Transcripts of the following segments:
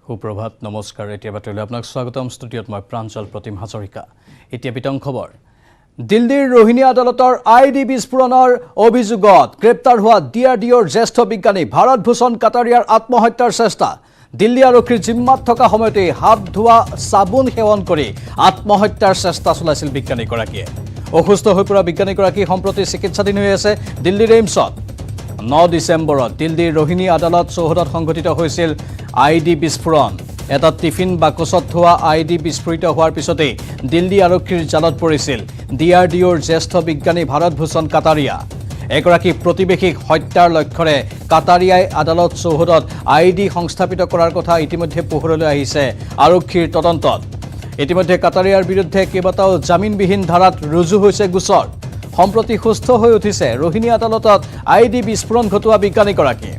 সুপ্ৰভাত নমস্কাৰ এতিয়া বাতৰিলৈ আপোনাক স্বাগতম ষ্টুডিঅ'ত মই প্ৰাঞ্জল প্ৰতিম হাজৰিকা এতিয়া বিতং খবৰ দিল্লীৰ ৰোহিণী আদালতৰ আইডি বিস্ফোৰণৰ অভিযোগত গ্ৰেপ্তাৰ হোৱা ডিআৰডিঅ'ৰ জ্যেষ্ঠ বিজ্ঞানী ভাৰত ভূষণ কাটাৰিয়াৰ আত্মহত্যাৰ চেষ্টা দিল্লী আৰক্ষীৰ জিম্মাত থকা সময়তে হাত ধোৱা সাবুন সেৱন কৰি আত্মহত্যাৰ চেষ্টা চলাইছিল বিজ্ঞানীগৰাকীয়ে অসুস্থ হৈ পৰা বিজ্ঞানীগৰাকী সম্প্ৰতি চিকিৎসাধীন হৈ আছে দিল্লীৰ এইমছত 9 ডিসেম্বৰত দিল্লীৰ ৰোহিণী আদালত চৌহদত সংঘটিত হৈছিল আইডি বিস্ফোৰণ এটা টিফিন বাকচত থোৱা আইডি বিস্ফোৰিত হোৱাৰ পিছতে দিল্লী আৰক্ষীৰ জালত পৰিছিল ডিআৰডিঅ'ৰ জ্যেষ্ঠ বিজ্ঞানী ভাৰত ভূষণ কাটাৰিয়া এগৰাকী প্ৰতিবেশীক হত্যাৰ লক্ষ্যৰে কাটাৰিয়াই আদালত চৌহদত আইডি সংস্থাপিত কৰাৰ কথা ইতিমধ্যে পোহৰলৈ আহিছে আৰক্ষীৰ তদন্তত ইতিমধ্যে কাটাৰিয়াৰ বিৰুদ্ধে কেইবাটাও জামিনবিহীন ধাৰাত ৰুজু হৈছে গোচৰ সম্প্ৰতি সুস্থ হৈ উঠিছে ৰোহিণী আদালতত আইডি বিস্ফোৰণ ঘটোৱা বিজ্ঞানীগৰাকী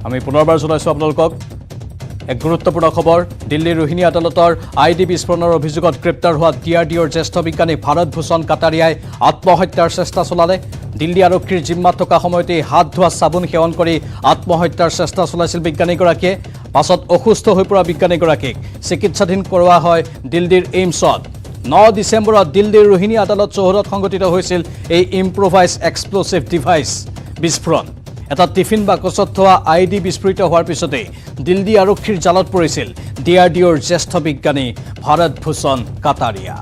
আমি পুনৰবাৰ জনাইছোঁ আপোনালোকক এক গুৰুত্বপূৰ্ণ খবৰ দিল্লীৰ ৰোহিণী আদালতৰ আইডি বিস্ফোৰণৰ অভিযোগত গ্ৰেপ্তাৰ হোৱা ডিআৰডিঅ'ৰ জ্যেষ্ঠ বিজ্ঞানী ভাৰত ভূষণ কাটাৰিয়াই আত্মহত্যাৰ চেষ্টা চলালে দিল্লী আৰক্ষীৰ জিম্মাত থকা সময়তে হাত ধোৱা সাবুন সেৱন কৰি আত্মহত্যাৰ চেষ্টা চলাইছিল বিজ্ঞানীগৰাকীয়ে পাছত অসুস্থ হৈ পৰা বিজ্ঞানীগৰাকীক চিকিৎসাধীন কৰোৱা হয় দিল্লীৰ এইমছত 9 ডিসেম্বৰত দিল্লীৰ ৰোহিণী আদালত চৌহদত সংঘটিত হৈছিল এই ইম্প্ৰোভাইজ এক্সপ্লোচিভ ডিভাইচ বিস্ফোৰণ এটা টিফিন বাকচত থোৱা আইডি বিস্ফোৰিত হোৱাৰ পিছতে দিল্লী আৰক্ষীৰ জালত পৰিছিল ডিআৰডিঅ'ৰ জ্যেষ্ঠ বিজ্ঞানী ভাৰত ভূষণ কাটাৰিয়া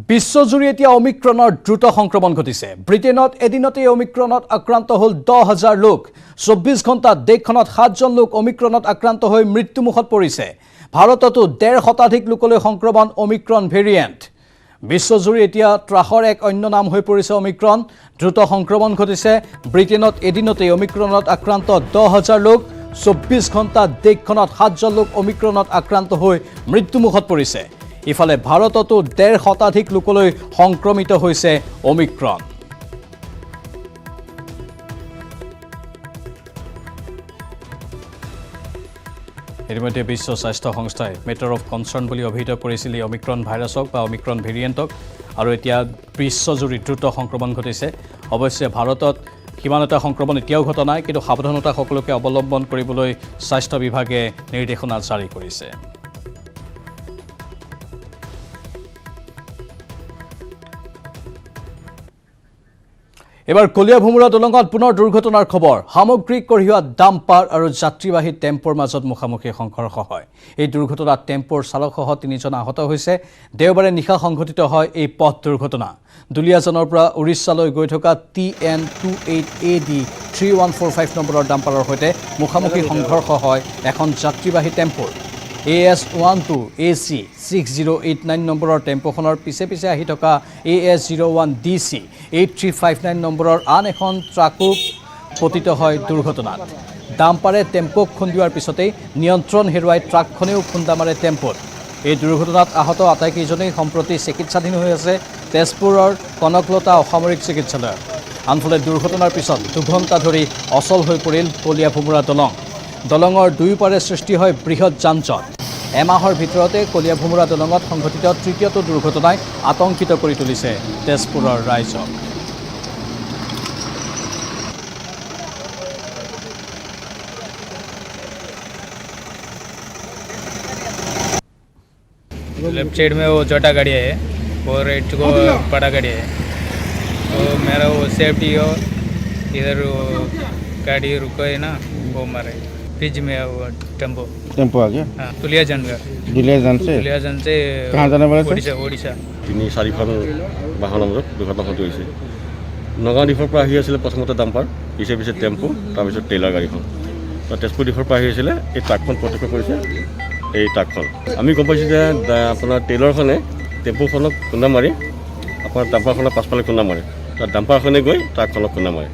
বিশ্বজুৰি এতিয়া অমিক্ৰণৰ দ্ৰুত সংক্ৰমণ ঘটিছে ব্ৰিটেইনত এদিনতে অমিক্ৰণত আক্ৰান্ত হ'ল 10,000 লোক 24 ঘণ্টাত দেশখনত 7জন লোক অমিক্ৰণত আক্ৰান্ত হৈ মৃত্যুমুখত পৰিছে ভাৰততো 1.5 শতাধিক লোকলৈ সংক্ৰমণ অমিক্ৰণ ভেৰিয়েণ্ট বিশ্বজুৰি এতিয়া ত্ৰাসৰ এক অন্য নাম হৈ পৰিছে অমিক্ৰণ দ্ৰুত সংক্ৰমণ ঘটিছে ব্ৰিটেইনত এদিনতে অমিক্ৰণত আক্ৰান্ত 10,000 লোক 24 ঘণ্টাত দেশখনত 7জন লোক অমিক্ৰণত আক্ৰান্ত হৈ মৃত্যুমুখত পৰিছে ইফালে ভাৰততো 1.5 শতাধিক লোকলৈ সংক্ৰমিত হৈছে অমিক্ৰণ ইতিমধ্যে বিশ্ব স্বাস্থ্য সংস্থাই মেটাৰ অফ কনচাৰ্ণ বুলি অভিহিত কৰিছিল এই অমিক্ৰণ ভাইৰাছক বা অমিক্ৰণ ভেৰিয়েণ্টক আৰু এতিয়া বিশ্বজুৰি দ্ৰুত সংক্ৰমণ ঘটিছে অৱশ্যে ভাৰতত সিমান এটা সংক্ৰমণ এতিয়াও ঘটা নাই কিন্তু সাৱধানতা সকলোকে অৱলম্বন কৰিবলৈ স্বাস্থ্য বিভাগে নিৰ্দেশনা জাৰি কৰিছে এবাৰ কলিয়া ভুমুৰা দলঙত পুনৰ দুৰ্ঘটনাৰ খবৰ সামগ্ৰী কঢ়িওৱা ডাম্পাৰ আৰু যাত্ৰীবাহী টেম্পোৰ মাজত মুখামুখি সংঘৰ্ষ হয় এই দুৰ্ঘটনাত টেম্পোৰ চালকসহ 3জন আহত হৈছে দেওবাৰে নিশা সংঘটিত হয় এই পথ দুৰ্ঘটনা দুলিয়াজানৰ পৰা উৰিষ্যালৈ গৈ থকা TN28AD 3145 নম্বৰৰ ডাম্পাৰৰ সৈতে মুখামুখি সংঘৰ্ষ হয় এখন যাত্ৰীবাহী টেম্পোৰ AS12AC 6089 নম্বৰৰ টেম্পোখনৰ পিছে পিছে আহি থকা AS01DC 8359 নম্বৰৰ আন এখন ট্ৰাকো পতিত হয় দুৰ্ঘটনাত ডাম্পাৰে টেম্পোক খুন্দিওৱাৰ পিছতে নিয়ন্ত্ৰণ হেৰুৱাই ট্ৰাকখনেও খুন্দা মাৰে টেম্পোত এই দুৰ্ঘটনাত আহত আটাইকেইজনেই সম্প্ৰতি চিকিৎসাধীন হৈ আছে তেজপুৰৰ কনকলতা অসামৰিক চিকিৎসালয়ত আনফালে দুৰ্ঘটনাৰ পিছত 2 ঘণ্টা ধৰি অচল হৈ পৰিল কলিয়া ভুমুৰা দলং দলঙৰ দুয়োপাৰে সৃষ্টি হয় বৃহৎ যান-জঁট এমাহৰ ভিতৰতে কলিয়া ভুমুৰা দলঙত সংঘটিত তৃতীয়টো দুৰ্ঘটনাই আতংকিত কৰি তুলিছে তেজপুৰৰ ৰাইজক लेफ्ट साइड में वो छोटा गाड़ी है और राइट को बड़ा गाड़ी है तो मेरा वो सेफ्टी हो इधर वो गाड़ी रुको है ना वो मारे बीच में वो टेम्पो टेम्पो आ गया हाँ दुलियाजान का दुलियाजान से कहाँ जाने वाले थे ओडिशा 3-4খন বাহন নামত দুৰ্ঘটনা ঘটি হৈছে নগাঁও দিশৰ পৰা আহি আছিলে প্ৰথমতে ডাম্পাৰ পিছে পিছে টেম্পো তাৰপিছত টেইলাৰ গাড়ীখন তেজপুৰ দিশৰ পৰা আহি আছিলে এই ট্ৰাকখন প্ৰত্যক্ষ কৰিছে এই ট্ৰাকখন আমি গম পাইছোঁ যে আপোনাৰ টেইলাৰখনে টেম্পোখনক খুন্দা মাৰি আপোনাৰ ডাম্পাৰখনৰ পাছফালে খুন্দা মাৰে তাৰ ডাম্পাৰখনে গৈ ট্ৰাকখনক খুন্দা মাৰে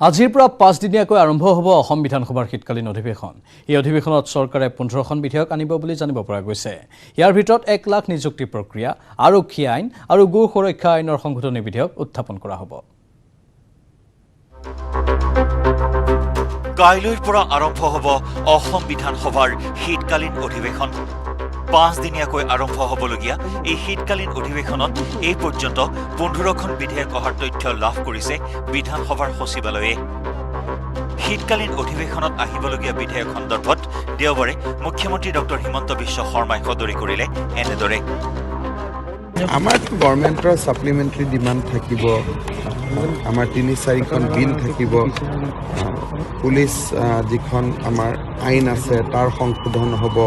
আজিৰ পৰা 5 দিনীয়াকৈ আৰম্ভ হ'ব অসম বিধানসভাৰ শীতকালীন অধিৱেশন। এই অধিৱেশনত চৰকাৰে 15খন বিধেয়ক আনিব বুলি জানিব পৰা গৈছে। ইয়াৰ ভিতৰত 1 লাখ নিযুক্তি প্ৰক্ৰিয়া, আৰক্ষী আইন আৰু গো সুৰক্ষা আইনৰ সংশোধনী বিধেয়ক উত্থাপন কৰা হ'ব। কাইলৈৰ পৰা আৰম্ভ হ'ব অসম বিধানসভাৰ শীতকালীন অধিৱেশন। 5 দিনীয়াকৈ আৰম্ভ হ'বলগীয়া এই শীতকালীন অধিৱেশনত এই পৰ্যন্ত 15খন বিধেয়ক অহাৰ তথ্য লাভ কৰিছে বিধানসভাৰ সচিবালয়ে। শীতকালীন অধিৱেশনত আহিবলগীয়া বিধেয়ক সন্দৰ্ভত দেওবাৰে মুখ্যমন্ত্ৰী ডক্টৰ হিমন্ত বিশ্ব শৰ্মাই সদৰি কৰিলে এনেদৰে। আমাৰ গভৰ্ণমেণ্টৰ ছাপ্লিমেণ্টাৰী ডিমাণ্ড থাকিব, আমাৰ 3-4খন বিল থাকিব, পুলিচ যিখন আমাৰ আইন আছে তাৰ সংশোধন হ'ব।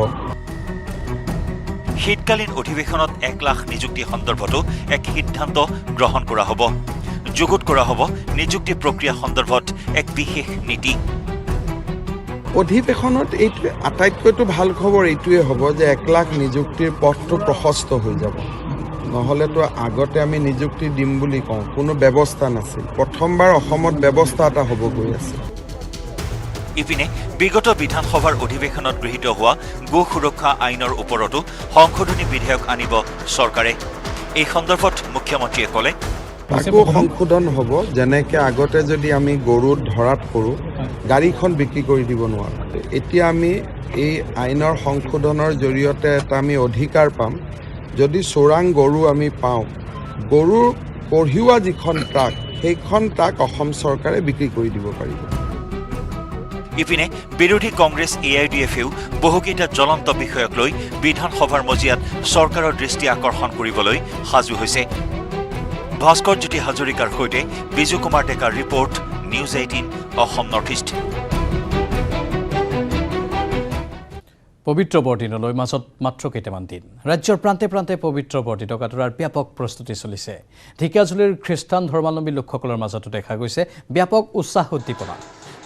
শীতকালীন অধিৱেশনত 1 লাখ নিযুক্তি সন্দৰ্ভতো এক সিদ্ধান্ত গ্ৰহণ কৰা হ'ব। যুগুত কৰা হ'ব নিযুক্তি প্ৰক্ৰিয়া সন্দৰ্ভত এক বিশেষ নীতি। অধিৱেশনত এইটোৱে আটাইতকৈতো ভাল খবৰ এইটোৱে হ'ব যে 1 লাখ নিযুক্তিৰ পথটো প্ৰশস্ত হৈ যাব। নহ'লেতো আগতে আমি নিযুক্তি দিম বুলি কওঁ, কোনো ব্যৱস্থা নাছিল। প্ৰথমবাৰ অসমত ব্যৱস্থা এটা হ'ব গৈ আছে। ইপিনে বিগত বিধানসভাৰ অধিৱেশনত গৃহীত হোৱা গো সুৰক্ষা আইনৰ ওপৰতো সংশোধনী বিধেয়ক আনিব চৰকাৰে। এই সন্দৰ্ভত মুখ্যমন্ত্ৰীয়ে ক'লে, আকৌ সংশোধন হ'ব। যেনেকৈ আগতে যদি আমি গৰু ধৰাত কৰোঁ, গাড়ীখন বিক্ৰী কৰি দিব নোৱাৰোঁ, এতিয়া আমি এই আইনৰ সংশোধনৰ জৰিয়তে এটা আমি অধিকাৰ পাম। যদি চোৰাং গৰু আমি পাওঁ, গৰুৰ কঢ়িওৱা যিখন ট্ৰাক, সেইখন ট্ৰাক অসম চৰকাৰে বিক্ৰী কৰি দিব পাৰিব। ইপিনে বিৰোধী কংগ্ৰেছ AIDFেও বহুকেইটা জ্বলন্ত বিষয়ক লৈ বিধানসভাৰ মজিয়াত চৰকাৰৰ দৃষ্টি আকৰ্ষণ কৰিবলৈ সাজু হৈছে। ভাস্কৰ জ্যোতি হাজৰিকাৰ সৈতে বিজু কুমাৰ ডেকাৰ report, news 18 Assam north east. পবিত্ৰ বৰদিনলৈ মাজত মাত্ৰ কেইটামান দিন। ৰাজ্যৰ প্ৰান্তে প্ৰান্তে পবিত্ৰ বৰদিন কাটোৰাৰ ব্যাপক প্ৰস্তুতি চলিছে। ঢেকিয়াজুলিৰ খ্ৰীষ্টান ধৰ্মাৱলম্বী লোকসকলৰ মাজতো দেখা গৈছে ব্যাপক উৎসাহ উদ্দীপনা।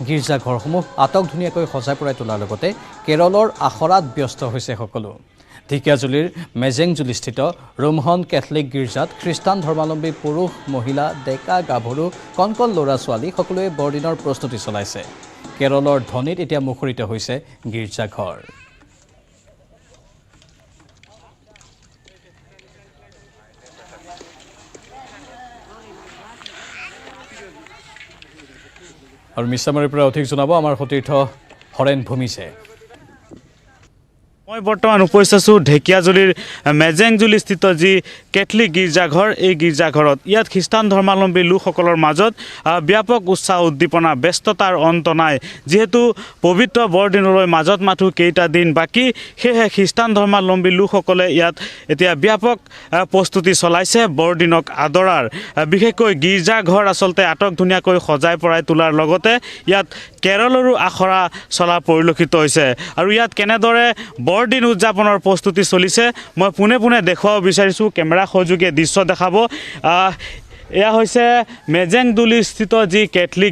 গীৰ্জাঘৰসমূহ আটকধুনীয়াকৈ সজাই পৰাই তোলাৰ লগতে কেৰলৰ আখৰাত ব্যস্ত হৈছে সকলো। ঢেকিয়াজুলিৰ মেজেংজুলিস্থিত ৰোমহন কেথলিক গীৰ্জাত খ্ৰীষ্টান ধৰ্মাৱলম্বী পুৰুষ, মহিলা, ডেকা, গাভৰু, কণ ল'ৰা ছোৱালী সকলোৱে বৰদিনৰ প্ৰস্তুতি চলাইছে। কেৰলৰ ধ্বনিত এতিয়া মুখৰিত হৈছে গীৰ্জাঘৰ। আৰু মিছামাৰীৰ পৰা অধিক জনাব আমাৰ সতীৰ্থ হৰেণ ভূমিছে। মই বৰ্তমান উপস্থিত আছোঁ ঢেকিয়াজুলিৰ মেজেংজুলিস্থিত যি কেথলিক গীৰ্জাঘৰ, এই গীৰ্জাঘৰত ইয়াত খ্ৰীষ্টান ধৰ্মাৱলম্বী লোকসকলৰ মাজত ব্যাপক উৎসাহ উদ্দীপনা, ব্যস্ততাৰ অন্ত নাই। যিহেতু পবিত্ৰ বৰদিনলৈ মাজত মাথো কেইটা দিন বাকী, সেয়েহে খ্ৰীষ্টান ধৰ্মাৱলম্বী লোকসকলে ইয়াত এতিয়া ব্যাপক প্ৰস্তুতি চলাইছে বৰদিনক আদৰাৰ। বিশেষকৈ গীৰ্জাঘৰ আচলতে আটকধুনীয়াকৈ সজাই পৰাই তোলাৰ লগতে ইয়াত কেৰলৰো আখৰা চলা পৰিলক্ষিত হৈছে। আৰু ইয়াত কেনেদৰে বৰদিন উদযাপনৰ প্ৰস্তুতি চলিছে মই পোনে পোনে দেখুৱাব বিচাৰিছোঁ। কেমেৰা সহযোগে দৃশ্য দেখাব। এয়া হৈছে মেজেংজুলিস্থিত যি কেথলিক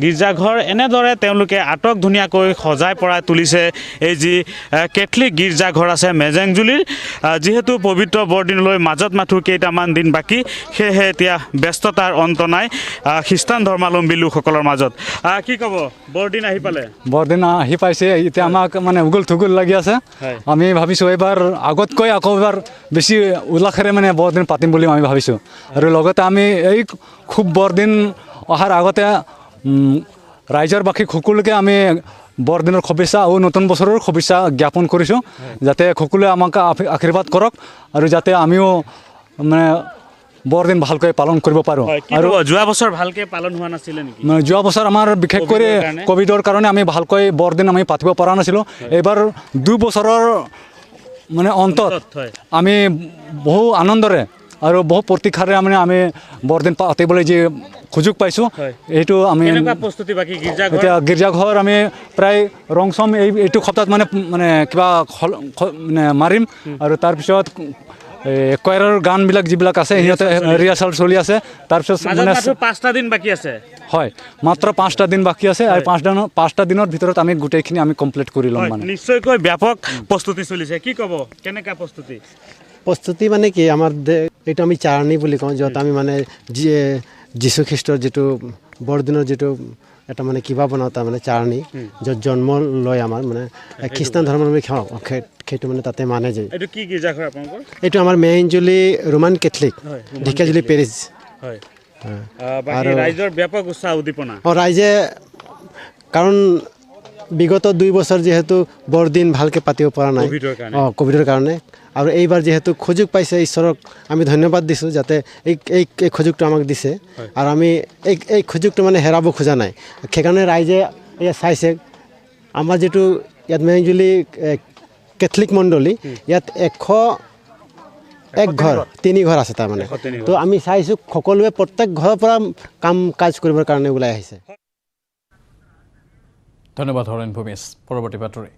গীৰ্জাঘৰ এনেদৰে তেওঁলোকে আটকধুনীয়াকৈ সজাই পৰাই তুলিছে। এই যি কেথলিক গীৰ্জাঘৰ আছে মেজেংজুলিৰ, যিহেতু পবিত্ৰ বৰদিনলৈ মাজত মাথো কেইটামান দিন বাকী, সেয়েহে এতিয়া ব্যস্ততাৰ অন্ত নাই খ্ৰীষ্টান ধৰ্মাৱলম্বী লোকসকলৰ মাজত। কি ক'ব, বৰদিন আহি পালে? বৰদিন আহি পাইছে, এতিয়া আমাক মানে উগুল থুগুল লাগি আছে। আমি ভাবিছোঁ এইবাৰ আগতকৈ আকৌ এবাৰ বেছি উল্লাসেৰে মানে বৰদিন পাতিম বুলি আমি ভাবিছোঁ। আৰু লগতে আমি এই খুব বৰদিন অহাৰ আগতে ৰাইজৰ বাকী সকলোকে আমি বৰদিনৰ শুভেচ্ছা আৰু নতুন বছৰৰ শুভেচ্ছা জ্ঞাপন কৰিছোঁ, যাতে সকলোৱে আমাক আশীৰ্বাদ কৰক আৰু যাতে আমিও মানে বৰদিন ভালকৈ পালন কৰিব পাৰোঁ। আৰু যোৱা বছৰ ভালকৈ পালন হোৱা নাছিলে নেকি? যোৱা বছৰ আমাৰ বিশেষকৈ ক'ভিডৰ কাৰণে আমি ভালকৈ বৰদিন আমি পাতিব পৰা নাছিলোঁ। এইবাৰ 2 বছৰৰ মানে অন্তত আমি বহু আনন্দৰে আৰু বহু প্ৰতীক্ষাৰে মানে আমি বৰদিন পাতিবলৈ যি সুযোগ পাইছোঁ, এইটো আমি এতিয়া গীৰ্জাঘৰ আমি প্ৰায় ৰং চম এইটো সপ্তাহত মানে কিবা মানে মাৰিম। আৰু তাৰপিছত কোৱাৰৰ গানবিলাক যিবিলাক আছে সিহঁতে ৰিহাৰ্চেল চলি আছে। তাৰপিছত মানে 5টা দিন বাকী আছে। হয়, মাত্ৰ 5টা দিন বাকী আছে। আৰু 5টা দিনৰ ভিতৰত আমি গোটেইখিনি আমি কমপ্লিট কৰি ল'ম। মানে নিশ্চয়কৈ ব্যাপক প্ৰস্তুতি চলিছে। কি ক'ব, কেনেকুৱা প্ৰস্তুতি মানে কি, আমাৰ এইটো আমি চাৰণী বুলি কওঁ, য'ত আমি মানে যীশুখ্ৰীষ্টৰ যিটো বৰদিনৰ যিটো এটা মানে কিবা বনাওঁ তাৰ মানে চাৰণী য'ত জন্ম লয় আমাৰ মানে খ্ৰীষ্টান ধৰ্মাৱলম্বী খাওঁ সেইটো মানে তাতে মানে যায়। এইটো কি গীৰ্জাঘৰ আপোনালোকৰ? এইটো আমাৰ মেইনজুলি ৰোমান কেথলিক ঢেকীয়াজুলি পেৰিছ। হয়, বাকী ৰাইজৰ ব্যাপক উৎসাহ উদ্দীপনা। ৰাইজে কাৰণ বিগত 2 বছৰ যিহেতু বৰদিন ভালকৈ পাতিব পৰা নাই কোভিডৰ কাৰণে, আৰু এইবাৰ যিহেতু সুযোগ পাইছে ঈশ্বৰক আমি ধন্যবাদ দিছোঁ যাতে এই সুযোগটো আমাক দিছে, আৰু আমি এই সুযোগটো মানে হেৰাব খোজা নাই। সেইকাৰণে ৰাইজে এয়া চাইছে আমাৰ যিটো ইয়াত মেইনজুলি কেথলিক মণ্ডলী ইয়াত 101 ঘৰ 3 ঘৰ আছে তাৰমানে, তো আমি চাইছোঁ সকলোৱে প্ৰত্যেক ঘৰৰ পৰা কাম কাজ কৰিবৰ কাৰণে ওলাই আহিছে। ধন্যবাদ হৰেণ ভূমিজ। পৰৱৰ্তী বাতৰি।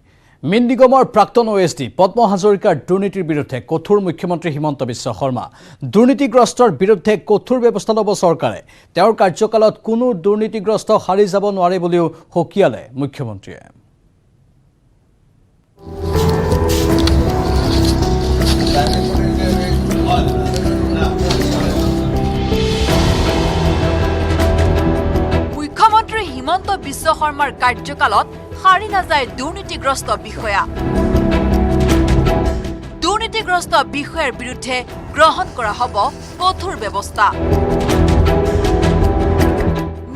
মীন নিগমৰ প্ৰাক্তন OSD পদ্ম হাজৰিকাৰ দুৰ্নীতিৰ বিৰুদ্ধে কঠোৰ মুখ্যমন্ত্ৰী হিমন্ত বিশ্ব শৰ্মা। দুৰ্নীতিগ্ৰস্তৰ বিৰুদ্ধে কঠোৰ ব্যৱস্থা ল'ব চৰকাৰে। তেওঁৰ কাৰ্যকালত কোনো দুৰ্নীতিগ্ৰস্ত সাৰি যাব নোৱাৰে বুলিও সকীয়ালে মুখ্যমন্ত্ৰীয়ে। মুখ্যমন্ত্ৰী হিমন্ত বিশ্ব শৰ্মাৰ কাৰ্যকালত সাৰি নাযায় দুৰ্নীতিগ্ৰস্ত বিষয়া। দুৰ্নীতিগ্ৰস্ত বিষয়াৰ বিৰুদ্ধে গ্ৰহণ কৰা হ'ব কঠোৰ ব্যৱস্থা।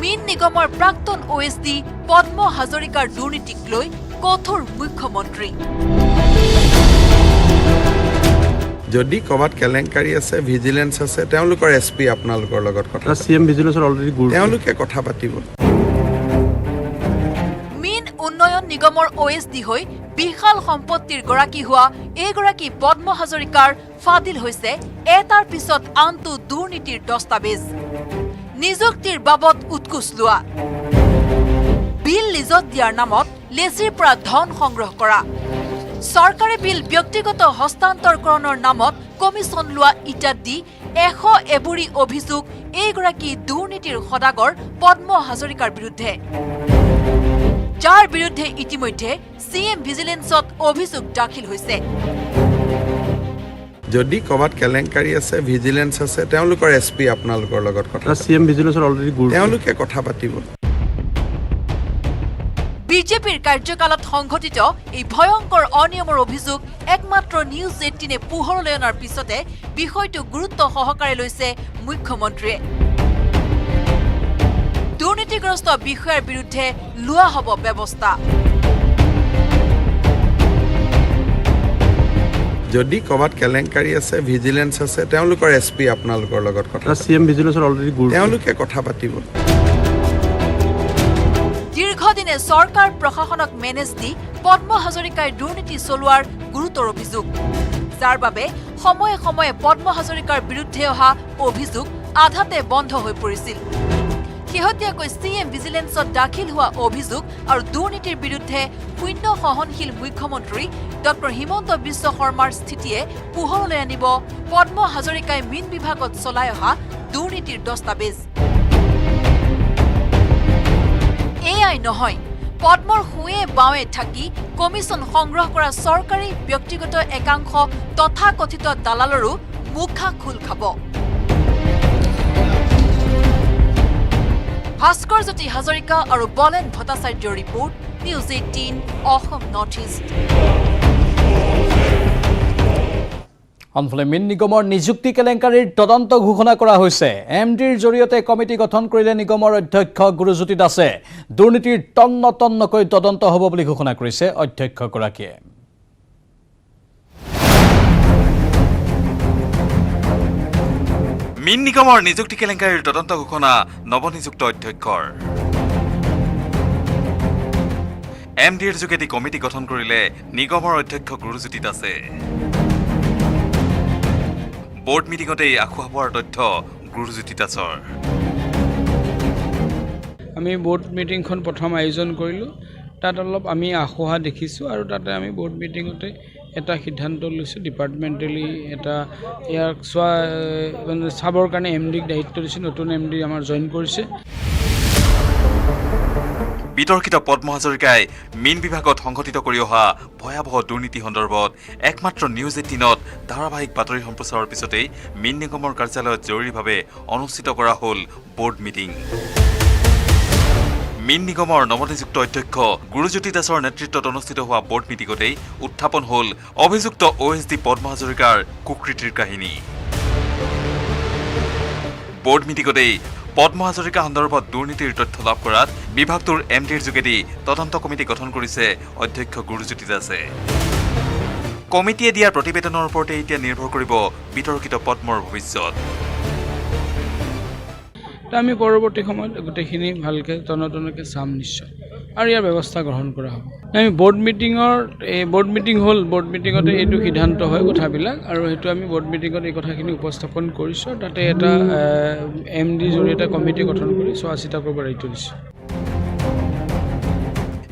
মীন নিগমৰ প্ৰাক্তন OSD পদ্ম হাজৰিকাৰ দুৰ্নীতিক লৈ কঠোৰ মুখ্যমন্ত্ৰী। যদি ক'ৰবাত কেলেংকাৰী আছে, ভিজিলেন্স আছে, তেওঁলোকৰ SP আপোনালোকৰ লগত কথা CM ভিজিলেন্সৰ অলৰেডি তেওঁলোকে কথা পাতিব। মীন উন্নয়ন নিগমৰ OSD হৈ বিশাল সম্পত্তিৰ গৰাকী হোৱা এইগৰাকী পদ্ম হাজৰিকাৰ ফাদিল হৈছে এটাৰ পিছত আনটো দুৰ্নীতিৰ দস্তাবেজ। নিযুক্তিৰ বাবদ উৎকোচ লোৱা, বিল লিজত দিয়াৰ নামত লেচিৰ পৰা ধন সংগ্ৰহ কৰা, চৰকাৰী বিল ব্যক্তিগত হস্তান্তৰকৰণৰ নামত কমিছন লোৱা ইত্যাদি 100 এবুৰি অভিযোগ এইগৰাকী দুৰ্নীতিৰ সদাগৰ পদ্ম হাজৰিকাৰ বিৰুদ্ধে, যাৰ বিৰুদ্ধে ইতিমধ্যে CM ভিজিলেন্সত অভিযোগ দাখিল হৈছে। যদি ক'ৰবাত কেলেংকাৰী আছে, ভিজিলেন্স আছে, তেওঁলোকৰ SP আপোনালোকৰ লগত কথা CM ভিজিলেন্সৰ অলৰেডি তেওঁলোকে কথা পাতিব। বিজেপিৰ কাৰ্যকালত সংঘটিত এই ভয়ংকৰ অনিয়মৰ অভিযোগ একমাত্ৰ নিউজ 18 পোহৰলৈ অনাৰ পিছতে বিষয়টো গুৰুত্ব সহকাৰে লৈছে মুখ্যমন্ত্ৰীয়ে। দুৰ্নীতিগ্ৰস্ত বিষয়াৰ বিৰুদ্ধে লোৱা হ'ব ব্যৱস্থা। যদি ক'ৰবাত কেলেংকাৰী আছে, ভিজিলেন্স আছে, তেওঁলোকৰ SP আপোনালোকৰ লগত কথা CM ভিজিলেন্সৰ অলৰেডি তেওঁলোকে কথা পাতিব। দীৰ্ঘদিনে চৰকাৰ প্ৰশাসনক মেনেজ দি পদ্ম হাজৰিকাই দুৰ্নীতি চলোৱাৰ গুৰুতৰ অভিযোগ, যাৰ বাবে সময়ে সময়ে পদ্ম হাজৰিকাৰ বিৰুদ্ধে অহা অভিযোগ আধাতে বন্ধ হৈ পৰিছিল। শেহতীয়াকৈ CM ভিজিলেন্সত দাখিল হোৱা অভিযোগ আৰু দুৰ্নীতিৰ বিৰুদ্ধে শূন্য সহনশীল মুখ্যমন্ত্ৰী ডক্টৰ হিমন্ত বিশ্ব শৰ্মাৰ স্থিতিয়ে পোহৰলৈ আনিব পদ্ম হাজৰিকাই মীন বিভাগত চলাই অহা দুৰ্নীতিৰ দস্তাবেজ। এয়াই নহয়, পদ্মৰ সোঁৱে বাৱে থাকি কমিছন সংগ্ৰহ কৰা চৰকাৰী ব্যক্তিগত একাংশ তথাকথিত দালালৰো মুখা খোল খাব। ভাস্কৰ জ্যোতি হাজৰিকা আৰু বলেন ভট্টাচাৰ্যৰ report, news 18 Assam north east. আনফালে মীন নিগমৰ নিযুক্তি কেলেংকাৰীৰ তদন্ত ঘোষণা কৰা হৈছে। MDৰ জৰিয়তে কমিটি গঠন কৰিলে নিগমৰ অধ্যক্ষ গুৰুজ্যোতি দাসে। দুৰ্নীতিৰ তন্নতন্নকৈ তদন্ত হ'ব বুলি ঘোষণা কৰিছে অধ্যক্ষগৰাকীয়ে। মীন নিগমৰ নিযুক্তি কেলেংকাৰীৰ তদন্ত ঘোষণা নৱনিযুক্ত অধ্যক্ষৰ। MDৰ যোগেদি কমিটি গঠন কৰিলে নিগমৰ অধ্যক্ষ গুৰুজ্যোতি দাসে। বোৰ্ড মিটিঙতেই আখুৱা পোৱাৰ তথ্য গুৰুজ্যোতি দাসৰ। আমি বোৰ্ড মিটিংখন প্ৰথম আয়োজন কৰিলোঁ, তাত অলপ আমি আখুৱা দেখিছোঁ আৰু তাতে আমি বোৰ্ড মিটিঙতে এটা সিদ্ধান্ত লৈছোঁ, ডিপাৰ্টমেণ্টেলি এটা ইয়াক মানে চাবৰ কাৰণে MDক দায়িত্ব দিছোঁ। নতুন MD আমাৰ জইন কৰিছে। বিতৰ্কিত পদ্ম হাজৰিকাই মীন বিভাগত সংঘটিত কৰি অহা ভয়াৱহ দুৰ্নীতি সন্দৰ্ভত একমাত্ৰ নিউজ 18ত ধাৰাবাহিক বাতৰি সম্প্ৰচাৰৰ পিছতেই মীন নিগমৰ কাৰ্যালয়ত জৰুৰীভাৱে অনুষ্ঠিত কৰা হ'ল বোৰ্ড মিটিং। মীন নিগমৰ নৱনিযুক্ত অধ্যক্ষ গুৰুজ্যোতি দাসৰ নেতৃত্বত অনুষ্ঠিত হোৱা বোৰ্ড মিটিঙতেই উত্থাপন হ'ল অভিযুক্ত OSD পদ্ম হাজৰিকাৰ কুকৃতিৰ কাহিনী। বোৰ্ড মিটিঙতেই পদ্ম হাজৰিকা সন্দৰ্ভত দুৰ্নীতিৰ তথ্য লাভ কৰাত বিভাগটোৰ MDৰ যোগেদি তদন্ত কমিটি গঠন কৰিছে অধ্যক্ষ গুৰুজ্যোতি দাসে। কমিটিয়ে দিয়াৰ প্ৰতিবেদনৰ ওপৰতে এতিয়া নিৰ্ভৰ কৰিব বিতৰ্কিত পদ্মৰ ভৱিষ্যত। আমি পৰৱৰ্তী সময়ত গোটেইখিনি ভালকৈ তন্নতন্নকৈ চাম নিশ্চয়, আৰু ইয়াৰ ব্যৱস্থা গ্ৰহণ কৰা হ'ব। আমি বোৰ্ড মিটিং হ'ল, বোৰ্ড মিটিঙতে এইটো সিদ্ধান্ত হয় কথাবিলাক, আৰু সেইটো আমি বোৰ্ড মিটিঙত এই কথাখিনি উপস্থাপন কৰিছোঁ। তাতে এটা MDৰ জৰিয়তে কমিটি গঠন কৰি চোৱা চিতা কৰিব দায়িত্ব দিছোঁ।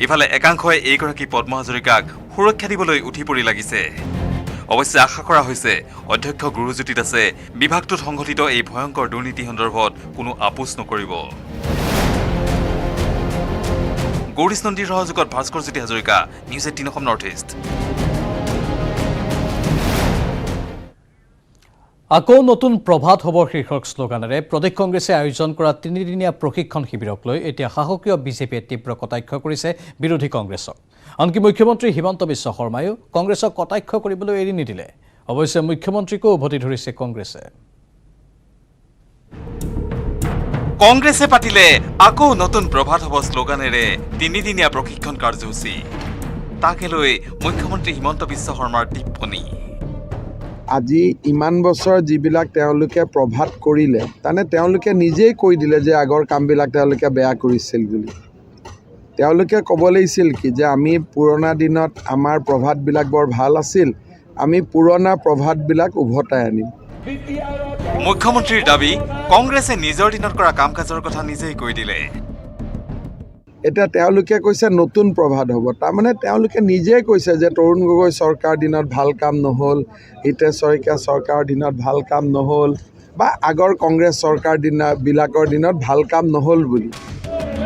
ইফালে একাংশই এইগৰাকী পদ্ম হাজৰিকাক সুৰক্ষা দিবলৈ উঠি পৰি লাগিছে। অৱশ্যে আশা কৰা হৈছে অধ্যক্ষ গুৰুজ্যোতি দাসে বিভাগটোত সংঘটিত এই ভয়ংকৰ দুৰ্নীতি সন্দৰ্ভত কোনো আপোচ নকৰিব। গৌৰীশ নন্দীৰ সহযোগত Bhaskarjyoti Hazarika, news 18 Assam north east. আকৌ নতুন প্ৰভাত হ'ব শীৰ্ষক শ্লোগানেৰে প্ৰদেশ কংগ্ৰেছে আয়োজন কৰা 3দিনীয়া প্ৰশিক্ষণ শিবিৰক লৈ এতিয়া সাহসীয় বিজেপিয়ে তীব্ৰ কটাক্ষ কৰিছে বিৰোধী কংগ্ৰেছক। আনকি মুখ্যমন্ত্ৰী হিমন্ত বিশ্ব শৰ্মায়ো কংগ্ৰেছক কটাক্ষ কৰিবলৈ এৰি নিদিলে। অৱশ্যে মুখ্যমন্ত্ৰীকো উভতি ধৰিছে কংগ্ৰেছে। কংগ্ৰেছে পাতিলে আকৌ নতুন প্ৰভাত হ'ব শ্লোগানেৰে 3দিনীয়া প্ৰশিক্ষণ কাৰ্যসূচী। তাকে লৈ মুখ্যমন্ত্ৰী হিমন্ত বিশ্ব শৰ্মাৰ টিপ্পনী। আজি ইমান বছৰ যিবিলাক তেওঁলোকে প্ৰভাত কৰিলে, তাৰমানে তেওঁলোকে নিজেই কৈ দিলে যে আগৰ কামবিলাক তেওঁলোকে বেয়া কৰিছিল বুলি। তেওঁলোকে ক'ব লাগিছিল কি যে আমি পুৰণা দিনত আমাৰ প্ৰভাতবিলাক বৰ ভাল আছিল, আমি পুৰণা প্ৰভাতবিলাক উভতাই আনিম। মুখ্যমন্ত্ৰীৰ দাবী, কংগ্ৰেছে নিজৰ দিনত কৰা কাম কাজৰ কথা নিজেই কৈ দিলে। এতিয়া তেওঁলোকে কৈছে নতুন প্ৰভাত হ'ব, তাৰমানে তেওঁলোকে নিজেই কৈছে যে তৰুণ গগৈ চৰকাৰৰ দিনত ভাল কাম নহ'ল, হিতেশ শইকীয়া চৰকাৰৰ দিনত ভাল কাম নহ'ল, বা আগৰ কংগ্ৰেছ চৰকাৰবিলাকৰ দিনত ভাল কাম নহ'ল বুলি।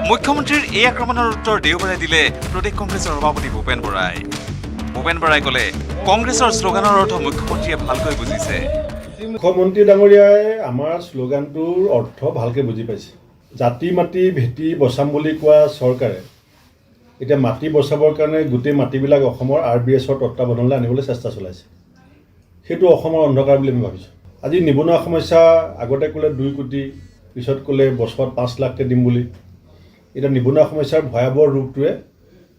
মুখ্যমন্ত্ৰীৰ এই আক্ৰমণৰ উত্তৰ দেওবাৰে দিলে প্ৰদেশ কংগ্ৰেছৰ সভাপতি ভূপেন বৰাই। ভূপেন বৰাই ক'লে, কংগ্ৰেছৰ শ্লোগানৰ অৰ্থ মুখ্যমন্ত্ৰীয়ে ভালকৈ বুজিছে। মুখ্যমন্ত্ৰী ডাঙৰীয়াই আমাৰ শ্লোগানটোৰ অৰ্থ ভালকৈ বুজি পাইছে। জাতি মাটি ভেটি বচাম বুলি কোৱা চৰকাৰে এতিয়া মাটি বচাবৰ কাৰণে গোটেই মাটিবিলাক অসমৰ RBSৰ তত্বাৱধানলৈ আনিবলৈ চেষ্টা চলাইছে। সেইটো অসমৰ অন্ধকাৰ বুলি আমি ভাবিছোঁ। আজি নিবনুৱা সমস্যা আগতে ক'লে 2 কোটি, পিছত ক'লে বছৰত 5 লাখকৈ দিম বুলি। এতিয়া নিবনুৱা সমস্যাৰ ভয়াৱহ ৰূপটোৱে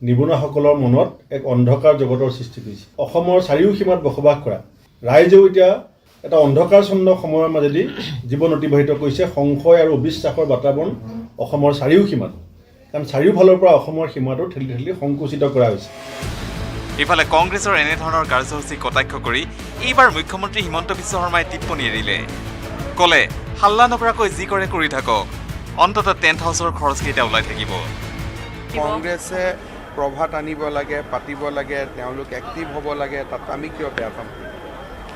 নিবনুৱাসকলৰ মনত এক অন্ধকাৰ জগতৰ সৃষ্টি কৰিছে। অসমৰ চাৰিওসীমাত বসবাস কৰা ৰাইজেও এতিয়া এটা অন্ধকাৰচ্ছন্ন সময়ৰ মাজেদি জীৱন অতিবাহিত কৰিছে। সংশয় আৰু অবিশ্বাসৰ বাতাবৰণ অসমৰ চাৰিওসীমাত, কাৰণ চাৰিওফালৰ পৰা অসমৰ সীমাটো ঠেলি ঠেলি সংকুচিত কৰা হৈছে। ইফালে কংগ্ৰেছৰ এনেধৰণৰ কাৰ্যসূচী কটাক্ষ কৰি এইবাৰ মুখ্যমন্ত্ৰী হিমন্ত বিশ্ব শৰ্মাই টিপ্পনী এৰিলে। ক'লে, হাল্লা নকৰাকৈ যি কৰে কৰি থাকক, অন্ততঃ টেণ্ট হাউচৰ খৰচকেইটা ওলাই থাকিব। কংগ্ৰেছে প্ৰভাত আনিব লাগে, পাতিব লাগে, তেওঁলোক এক্টিভ হ'ব লাগে, তাত আমি কিয় বেয়া পাম?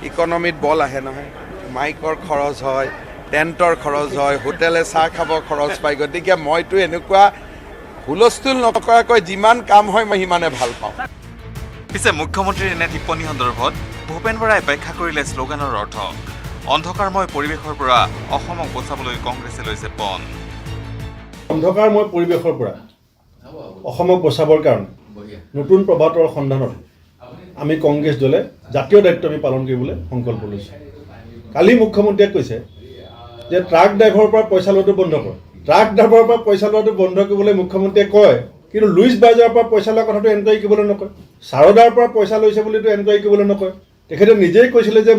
ইকনমিত বল আহে নহয়, মাইকৰ খৰচ হয়, টেণ্টৰ খৰচ হয়, হোটেলে চাহ খাব খৰচ পায়। গতিকে মইতো এনেকুৱা হুলস্থুল নকৰাকৈ যিমান কাম হয় মই সিমানে ভাল পাওঁ। পিছে মুখ্যমন্ত্ৰীৰ এনে টিপ্পনী সন্দৰ্ভত ভূপেন বৰাই ব্যাখ্যা কৰিলে শ্লোগানৰ অৰ্থ। অন্ধকাৰময় পৰিৱেশৰ পৰা অসমক বচাবলৈ কংগ্ৰেছে লৈছে পণ। অন্ধকাৰময় পৰিৱেশৰ পৰা অসমক বচাবৰ কাৰণে নতুন প্ৰভাতৰ সন্ধানত আমি কংগ্ৰেছ দলে জাতীয় দায়িত্ব আমি পালন কৰিবলৈ সংকল্প লৈছোঁ। কালি মুখ্যমন্ত্ৰীয়ে কৈছে যে ট্ৰাক ড্ৰাইভাৰৰ পৰা পইচা লোৱাটো বন্ধ কৰ। ট্ৰাক ড্ৰাইভাৰৰ পৰা পইচা লোৱাটো বন্ধ কৰিবলৈ মুখ্যমন্ত্ৰীয়ে কয়, কিন্তু লুইচ বাজাৰৰ পৰা পইচা লোৱা কথাটো এনকুৱাৰী কৰিবলৈ নকয়। সাৰদাৰ পৰা পইচা লৈছে বুলিতো এনকুৱাৰী কৰিবলৈ নকয়। তেখেতে নিজেই কৈছিলে যে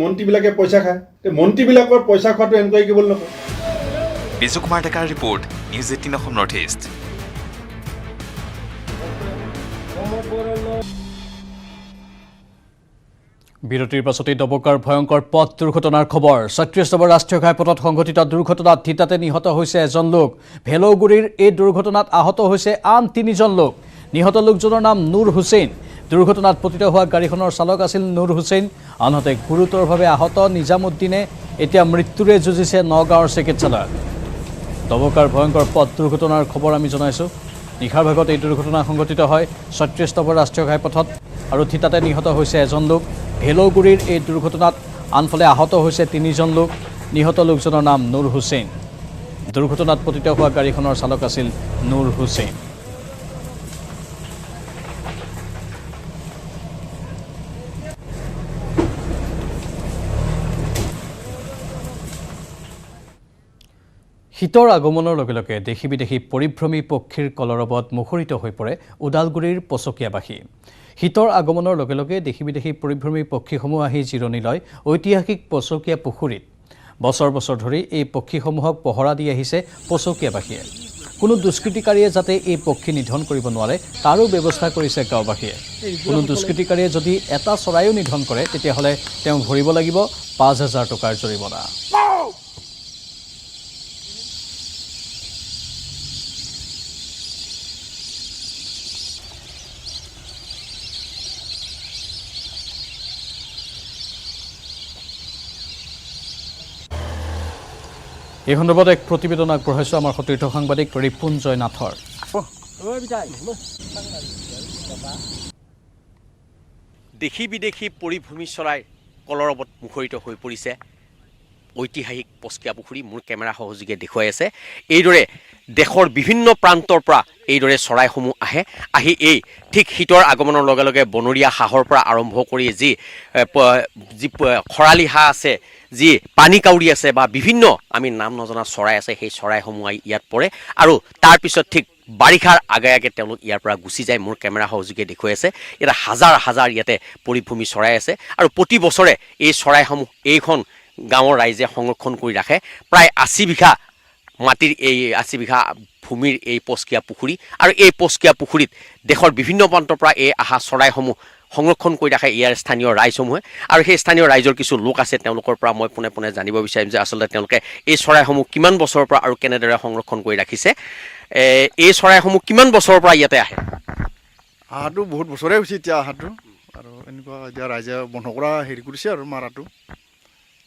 মন্ত্ৰীবিলাকে পইচা খায়, মন্ত্ৰীবিলাকৰ পইচা খোৱাটো এনকুৱাৰী কৰিবলৈ নকয়। বিজু কুমাৰ ডেকাৰ report, news 18 Assam north east. বিৰতিৰ পাছতেই দবকাৰ ভয়ংকৰ পথ দুৰ্ঘটনাৰ খবৰ। 36 নম্বৰ ৰাষ্ট্ৰীয় ঘাইপথত সংঘটিত দুৰ্ঘটনাত থিতাতে নিহত হৈছে এজন লোক। ভেলৌগুৰিৰ এই দুৰ্ঘটনাত আহত হৈছে আন 3জন লোক। নিহত লোকজনৰ নাম নুৰ হুছেইন। দুৰ্ঘটনাত পতিত হোৱা গাড়ীখনৰ চালক আছিল নুৰ হুছেইন। আনহাতে গুৰুতৰভাৱে আহত নিজামুদ্দিনে এতিয়া মৃত্যুৰে যুঁজিছে নগাঁৱৰ চিকিৎসালয়ত। দবকাৰ ভয়ংকৰ পথ দুৰ্ঘটনাৰ খবৰ আমি জনাইছোঁ। নিশাৰ ভাগত এই দুৰ্ঘটনা সংঘটিত হয় 36 নম্বৰ ৰাষ্ট্ৰীয় ঘাইপথত, আৰু থিতাতে নিহত হৈছে এজন লোক। ভেলৌগুৰিৰ এই দুৰ্ঘটনাত আনফালে আহত হৈছে 3জন লোক। নিহত লোকজনৰ নাম নুৰ হুছেইন। দুৰ্ঘটনাত পতিত হোৱা গাড়ীখনৰ চালক আছিল নুৰ হুছেইন। শীতৰ আগমনৰ লগে লগে দেশী বিদেশী পৰিভ্ৰমী পক্ষীৰ কলৰৱত মুখৰিত হৈ পৰে ওদালগুৰিৰ পচকীয়াবাসী। শীতৰ আগমনৰ লগে লগে দেশী বিদেশী পৰিভ্ৰমী পক্ষীসমূহ আহি জিৰণি লয় ঐতিহাসিক পচকীয়া পুখুৰীত। বছৰ বছৰ ধৰি এই পক্ষীসমূহক পহৰা দি আহিছে পচকীয়াবাসীয়ে। কোনো দুষ্কৃতিকাৰীয়ে যাতে এই পক্ষী নিধন কৰিব নোৱাৰে তাৰো ব্যৱস্থা কৰিছে গাঁওবাসীয়ে। কোনো দুষ্কৃতিকাৰীয়ে যদি এটা চৰাইও নিধন কৰে তেতিয়াহ'লে তেওঁ ভৰিব লাগিব ৫,০০০ টকাৰ জৰিমনা। এই সন্দৰ্ভত এক প্ৰতিবেদন আগবঢ়াইছোঁ আমাৰ সতীৰ্থ সাংবাদিক ৰিপুঞ্জয় নাথৰ। দেশী বিদেশী পৰিভ্ৰমী চৰাইৰ কলৰৱত মুখৰিত হৈ পৰিছে ঐতিহাসিক পচকীয়া পুখুৰী। মোৰ কেমেৰা সহযোগে দেখুৱাই আছে এইদৰে দেশৰ বিভিন্ন প্ৰান্তৰ পৰা এইদৰে চৰাইসমূহ আহি এই ঠিক শীতৰ আগমনৰ লগে লগে বনৰীয়া হাঁহৰ পৰা আৰম্ভ কৰি যি খৰালি হাঁহ আছে, যি পানী কাউৰী আছে বা বিভিন্ন আমি নাম নজনা চৰাই আছে, সেই চৰাইসমূহ আহি ইয়াত পৰে আৰু তাৰপিছত ঠিক বাৰিষাৰ আগে আগে তেওঁলোক ইয়াৰ পৰা গুচি যায়। মোৰ কেমেৰা সহযোগে দেখুৱাই আছে ইয়াতে হাজাৰ হাজাৰ ইয়াতে পৰিভ্ৰমী চৰাই আছে আৰু প্ৰতি বছৰে এই চৰাইসমূহ এইখন গাঁৱৰ ৰাইজে সংৰক্ষণ কৰি ৰাখে। প্ৰায় ৮০ বিঘা মাটিৰ এই ৮০ বিঘা ভূমিৰ এই পচকীয়া পুখুৰী আৰু এই পচকীয়া পুখুৰীত দেশৰ বিভিন্ন প্ৰান্তৰ পৰা এই আহা চৰাইসমূহ সংৰক্ষণ কৰি ৰাখে ইয়াৰ স্থানীয় ৰাইজসমূহে। আৰু সেই স্থানীয় ৰাইজৰ কিছু লোক আছে, তেওঁলোকৰ পৰা মই পোনে পোনে জানিব বিচাৰিম যে আচলতে তেওঁলোকে এই চৰাইসমূহ কিমান বছৰৰ পৰা আৰু কেনেদৰে সংৰক্ষণ কৰি ৰাখিছে। এই চৰাইসমূহ কিমান বছৰৰ পৰা ইয়াতে আহে? আহাটো বহুত বছৰে হৈছে এতিয়া আহাটো, আৰু এনেকুৱা এতিয়া ৰাইজে বন্ধ কৰা হেৰি কৰিছে আৰু মাৰাটো।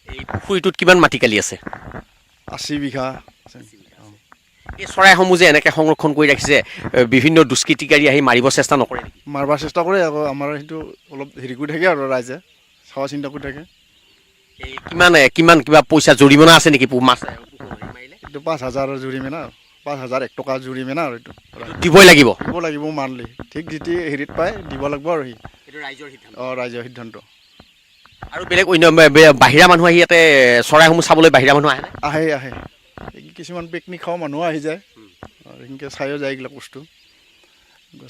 এই পুখুৰীটোত কিমান মাটিকালি আছে? ৮০ বিঘা। এই চৰাইসমূহ যে এনেকৈ সংৰক্ষণ কৰি ৰাখিছে, বিভিন্ন দুষ্কৃতিকাৰী আহি মাৰিব চেষ্টা নকৰে? মাৰিব চেষ্টা কৰে, আকৌ আমাৰ সেইটো অলপ হেৰি কৰি থাকে আৰু ৰাইজে চোৱা চিন্তা কৰি থাকে। এই কিমান কিবা পইচা জৰিমনা আছে নেকি মাছ মাৰিলে? এইটো ৫,০০০ জৰিমনা, ৫,০০০ টকা জৰিমনা আৰু এইটো দিবই লাগিব। দিব লাগিব মানলি, ঠিক যিটি হেৰিত পায় দিব লাগিব আৰু সি ৰাইজৰ সিদ্ধান্ত। ৰাইজৰ সিদ্ধান্ত। আৰু বেলেগ অন্য বাহিৰা মানুহ আহি ইয়াতে চৰাইসমূহ চাবলৈ বাহিৰা মানুহ আহে? আহে কিছুমান পিকনিক খোৱা মানুহ আহি যায় আৰু এনেকৈ চাইও যায় এইবিলাক বস্তু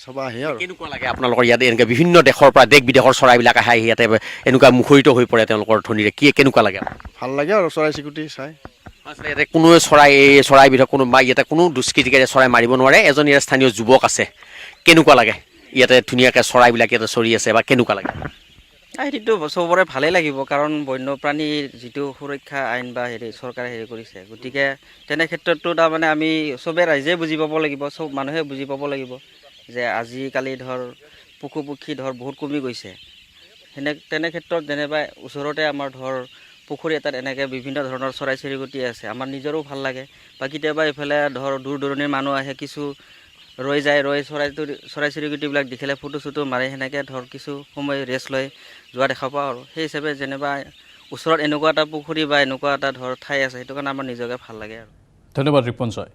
চাব আহে। আৰু কেনেকুৱা লাগে আপোনালোকৰ ইয়াতে এনেকৈ বিভিন্ন দেশৰ পৰা দেশ বিদেশৰ চৰাইবিলাক আহে ইয়াতে এনেকুৱা মুখৰিত হৈ পৰে তেওঁলোকৰ ধ্বনিৰে, কেনেকুৱা লাগে? ভাল লাগে আৰু চৰাই চিৰিকটি চাই। আচলতে ইয়াতে কোনো চৰাইবিধক কোনোবা ইয়াতে কোনো দুষ্কৃতিকাৰীয়ে চৰাই মাৰিব নোৱাৰে। এজন ইয়াৰ স্থানীয় যুৱক আছে, কেনেকুৱা লাগে ইয়াতে ধুনীয়াকৈ চৰাইবিলাক ইয়াতে চৰি আছে বা কেনেকুৱা লাগে? সেইটো চবৰে ভালেই লাগিব, কাৰণ বন্যপ্ৰাণীৰ যিটো সুৰক্ষা আইন বা চৰকাৰে কৰিছে, গতিকে তেনে ক্ষেত্ৰতো তাৰমানে আমি চবে ৰাইজে বুজি পাব লাগিব, চব মানুহে বুজি পাব লাগিব যে আজিকালি পশু পক্ষী বহুত কমি গৈছে। তেনে ক্ষেত্ৰত যেনিবা ওচৰতে আমাৰ পুখুৰী এটাত এনেকৈ বিভিন্ন ধৰণৰ চৰাই চিৰিকটি আছে, আমাৰ নিজৰো ভাল লাগে। বা কেতিয়াবা এইফালে দূৰ দূৰণিৰ মানুহ আহে, কিছু ৰৈ চৰাই চিৰিকটিবিলাক দেখিলে ফটো চটো মাৰে, সেনেকৈ কিছু সময় ৰেষ্ট লৈ যোৱা দেখা পাওঁ। আৰু সেই হিচাপে যেনিবা ওচৰত এনেকুৱা এটা পুখুৰী বা এনেকুৱা এটা ঠাই আছে, সেইটো কাৰণে আমাৰ নিজকে ভাল লাগে। আৰু ধন্যবাদ ৰিপুঞ্জয়।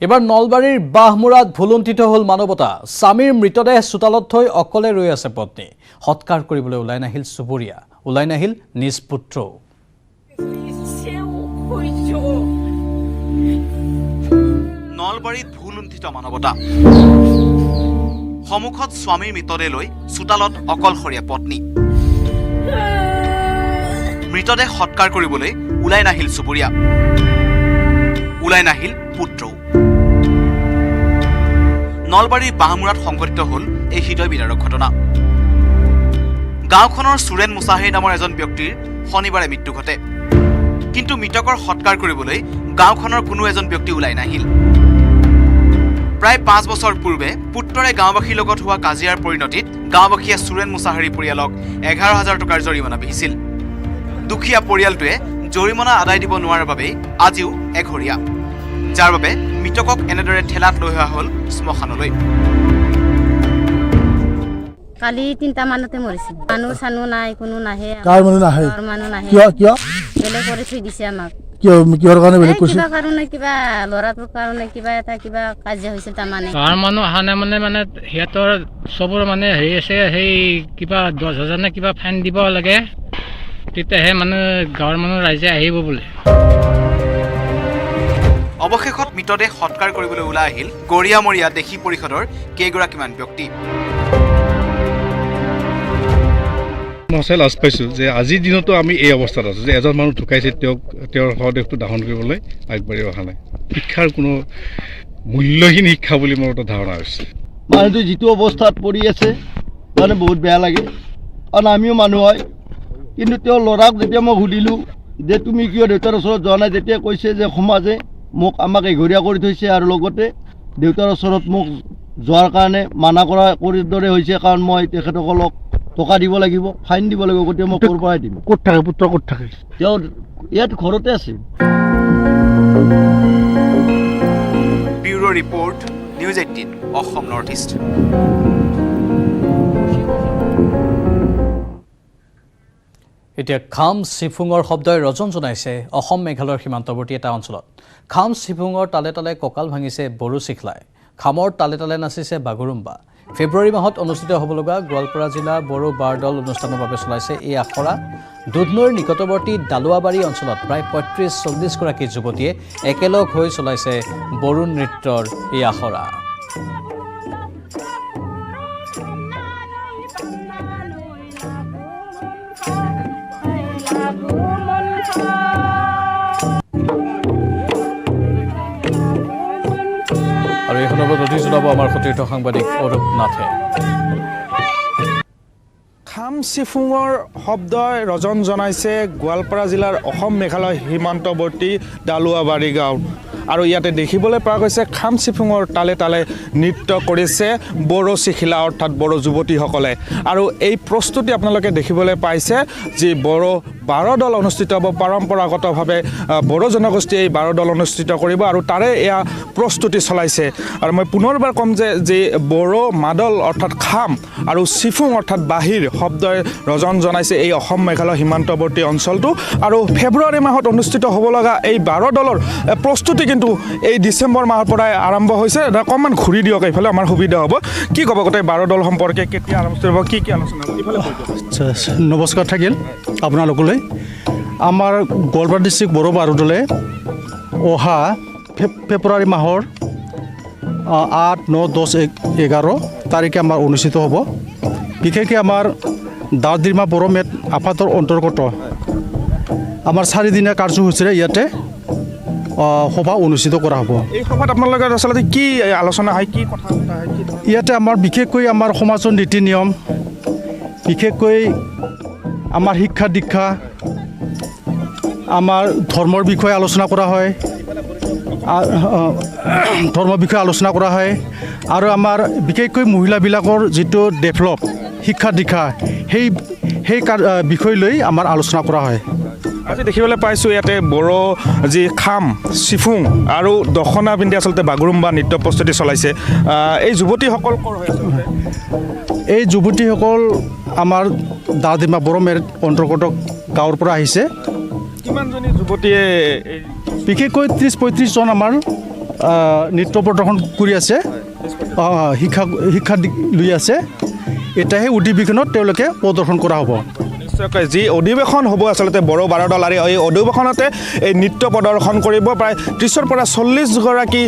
এবাৰ নলবাৰীৰ বাহমুৰাত ভুলুণ্ঠিত হ'ল মানৱতা। স্বামীৰ মৃতদেহ চোতালত থৈ অকলে ৰৈ আছে পত্নী। সৎকাৰ কৰিবলৈ ওলাই নাহিল চুবুৰীয়া, ওলাই নাহিল নিজ পুত্ৰও। নলবাৰীত ভুলুণ্ঠিত মানৱতা। সন্মুখত স্বামীৰ মৃতদেহ লৈ চোতালত অকলশৰীয়া পত্নী। মৃতদেহ সৎকাৰ কৰিবলৈ ওলাই নাহিল চুবুৰীয়া, ওলাই নাহিল পুত্ৰও। নলবাৰীৰ বাহমুৰাত সংঘটিত হ'ল এই হৃদয় বিদাৰক ঘটনা। গাঁওখনৰ সুৰেন মুছাহিৰ নামৰ এজন ব্যক্তিৰ শনিবাৰে মৃত্যু ঘটে, কিন্তু মৃতকৰ সৎকাৰ কৰিবলৈ গাঁওখনৰ কোনো এজন ব্যক্তি ওলাই নাহিল। প্ৰায় ৫ বছৰ পূৰ্বে পুত্ৰৰে গাঁওবাসীৰ লগত হোৱা কাজিয়াৰ পৰিণতিত গাঁওবাসীয়ে সুৰেন মুছাহাৰী পৰিয়ালক ১১,০০০ টকাৰ জৰিমনা বিহিছিল। দুখীয়া পৰিয়ালটোৱে জৰিমনা আদায় দিব নোৱাৰাৰ বাবেই আজিও এঘৰীয়া, যাৰ বাবে মৃতকক এনেদৰে ঠেলাত লৈ অহা হ'ল শ্মশানলৈ। কালি ৩টা মানতে মৰিছে। মানুহ চানুহ নাই, কোনো নাহে, মানুহ নাহে, বেলেগ কৰি থৈ দিছে আমাক। কিহৰ কাৰণে বেলেগ কৈছে কিবা কাৰণে কিবা ল'ৰাটোৰ কাৰণে কিবা এটা কিবা কাজিয়া হৈছিল তাৰমানে গাঁৱৰ মানুহ অহা নাই মানে সিহঁতৰ চবৰ মানে হেৰি আছে সেই কিবা 10,000 নে কিবা ফাইন দিব লাগে তেতিয়াহে মানে গাঁৱৰ মানুহ ৰাইজে আহিব বোলে। অৱশেষত মৃতদেহ সৎকাৰ কৰিবলৈ ওলাই আহিল গৰিয়ামৰীয়া দেশী পৰিষদৰ কেইগৰাকীমান ব্যক্তি। মই লাজ পাইছোঁ যে আজিৰ দিনতো আমি এই অৱস্থাত আছোঁ যে এজন মানুহ ঢুকাইছে তেওঁৰ শৱদেহটো দাহন কৰিবলৈ আগবাঢ়ি অহা নাই। শিক্ষাৰ কোনো মূল্যহীন শিক্ষা বুলি মোৰ এটা ধাৰণা হৈছে। মানুহটো যিটো অৱস্থাত পৰি আছে মানে বহুত বেয়া লাগে কাৰণ আমিও মানুহ হয় কিন্তু তেওঁ ল'ৰাক যেতিয়া মই সুধিলোঁ যে তুমি কিয় দেউতাৰ ওচৰত যোৱা নাই তেতিয়া কৈছে যে সমাজে আমাক এঘৰীয়া কৰি থৈছে আৰু লগতে দেউতাৰ ওচৰত মোক যোৱাৰ কাৰণে মানা কৰি দৰে হৈছে কাৰণ মই তেখেতসকলক টকা দিব লাগিব ফাইন দিব লাগিব গতিকে মই ক'ৰ পৰাই দিম। ক'ত থাকে পুত্ৰ ক'ত থাকে তেওঁ ইয়াত ঘৰতে আছে। Bureau report news 18 Assam north east. এতিয়া খাম চিফুঙৰ শব্দই ৰজন জনাইছে অসম মেঘালয়ৰ সীমান্তৱৰ্তী এটা অঞ্চলত। খাম চিফুঙৰ তালে তালে কঁকাল ভাঙিছে বড়ো চিখলাই, খামৰ তালে তালে নাচিছে বাগুৰুম্বা। ফেব্ৰুৱাৰী মাহত অনুষ্ঠিত হ'ব লগা গোৱালপাৰা জিলা বড়ো বাৰদল অনুষ্ঠানৰ বাবে চলাইছে এই আখৰা। দুধনৈৰ নিকটৱৰ্তী দালুৱাবাৰী অঞ্চলত প্ৰায় 35-40 গৰাকী যুৱতীয়ে একেলগ হৈ চলাইছে বড়ো নৃত্যৰ এই আখৰা। আৰু এই সন্দৰ্ভত অধিক জনাব আমাৰ সতীৰ্থ সাংবাদিক অৰূপ নাথে। খাম চিফুঙৰ শব্দই ৰজন জনাইছে গোৱালপাৰা জিলাৰ অসম মেঘালয় সীমান্তৱৰ্তী দালুৱাবাৰী গাঁও। আৰু ইয়াতে দেখিবলৈ পোৱা গৈছে খাম চিফুঙৰ তালে তালে নৃত্য কৰিছে বড়ো চিখিলা অৰ্থাৎ বড়ো যুৱতীসকলে। আৰু এই প্ৰস্তুতি আপোনালোকে দেখিবলৈ পাইছে যি বড়ো বাৰদল অনুষ্ঠিত হ'ব। পৰম্পৰাগতভাৱে বড়ো জনগোষ্ঠীয়ে এই বাৰদল অনুষ্ঠিত কৰিব আৰু তাৰে এয়া প্ৰস্তুতি চলাইছে। আৰু মই পুনৰবাৰ ক'ম যে যি বড়ো মাদল অৰ্থাৎ খাম আৰু চিফুং অৰ্থাৎ বাহিৰ শব্দই ৰজন জনাইছে এই অসম মেঘালয় সীমান্তৱৰ্তী অঞ্চলটো। আৰু ফেব্ৰুৱাৰী মাহত অনুষ্ঠিত হ'ব লগা এই বাৰদলৰ প্ৰস্তুতি কিন্তু এই ডিচেম্বৰ মাহৰ পৰাই আৰম্ভ হৈছে। অকণমান ঘূৰি দিয়ক এইফালে আমাৰ সুবিধা হ'ব। কি ক'ব গোটেই বাৰদল সম্পৰ্কে কেতিয়া আৰম্ভ হ'ব কি আলোচনা হ'ব এইফালে? নমস্কাৰ থাকিল আপোনালোকলৈ। আমাৰ গোৱালপাৰা ডিষ্ট্ৰিক্ট বড়ো বাৰদলে অহা ফেব্ৰুৱাৰী মাহৰ 8, 9, 10, 11 তাৰিখে আমাৰ অনুষ্ঠিত হ'ব। বিশেষকৈ আমাৰ দাউদিমা বড়ো মেট আফাদৰ অন্তৰ্গত আমাৰ 4 দিনীয়া কাৰ্যসূচীৰে ইয়াতে সভা অনুষ্ঠিত কৰা হ'ব। এই সভাত আপোনালোকে আচলতে কি আলোচনা হয়, কি কথা হয়? ইয়াতে আমাৰ বিশেষকৈ আমাৰ সমাজৰ নীতি নিয়ম, বিশেষকৈ আমাৰ শিক্ষা দীক্ষা, আমাৰ ধৰ্মৰ বিষয়ে আলোচনা কৰা হয়, আৰু আমাৰ বিশেষকৈ মহিলাবিলাকৰ যিটো ডেভেলপ শিক্ষা দীক্ষা সেই বিষয় লৈ আমাৰ আলোচনা কৰা হয়। আজি দেখিবলৈ পাইছোঁ ইয়াতে বড়ো যি খাম চিফুং আৰু দখনা পিন্ধি আচলতে বাগুৰুম্বা নৃত্য প্ৰস্তুতি চলাইছে। এই যুৱতীসকল ক'ৰ হয়? এই যুৱতীসকল আমাৰ দাউদিমা বড়ো মেট অন্তৰ্গত গাঁৱৰ পৰা আহিছে। কিমানজনী যুৱতীয়ে বিশেষকৈ 30-35 জন আমাৰ নৃত্য প্ৰদৰ্শন কৰি আছে, শিক্ষা লৈ আছে। এতিয়াহে অধিৱেশনত তেওঁলোকে প্ৰদৰ্শন কৰা হ'ব। নিশ্চয়কৈ যি অধিৱেশন হ'ব আচলতে বড়ো বাৰদল আৰু এই অধিৱেশনতে এই নৃত্য প্ৰদৰ্শন কৰিব। প্ৰায় 30ৰ পৰা 40 গৰাকী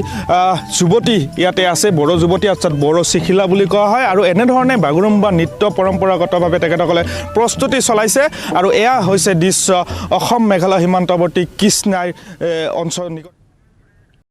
যুৱতী ইয়াতে আছে, বড়ো যুৱতী অৰ্থাৎ বড়ো চিখিলা বুলি কোৱা হয়। আৰু এনেধৰণে বাগুৰুম্বা নৃত্য পৰম্পৰাগতভাৱে তেখেতসকলে প্ৰস্তুতি চলাইছে। আৰু এয়া হৈছে দৃশ্য অসম মেঘালয় সীমান্তৱৰ্তী কৃষ্ণাই অঞ্চল নিকট।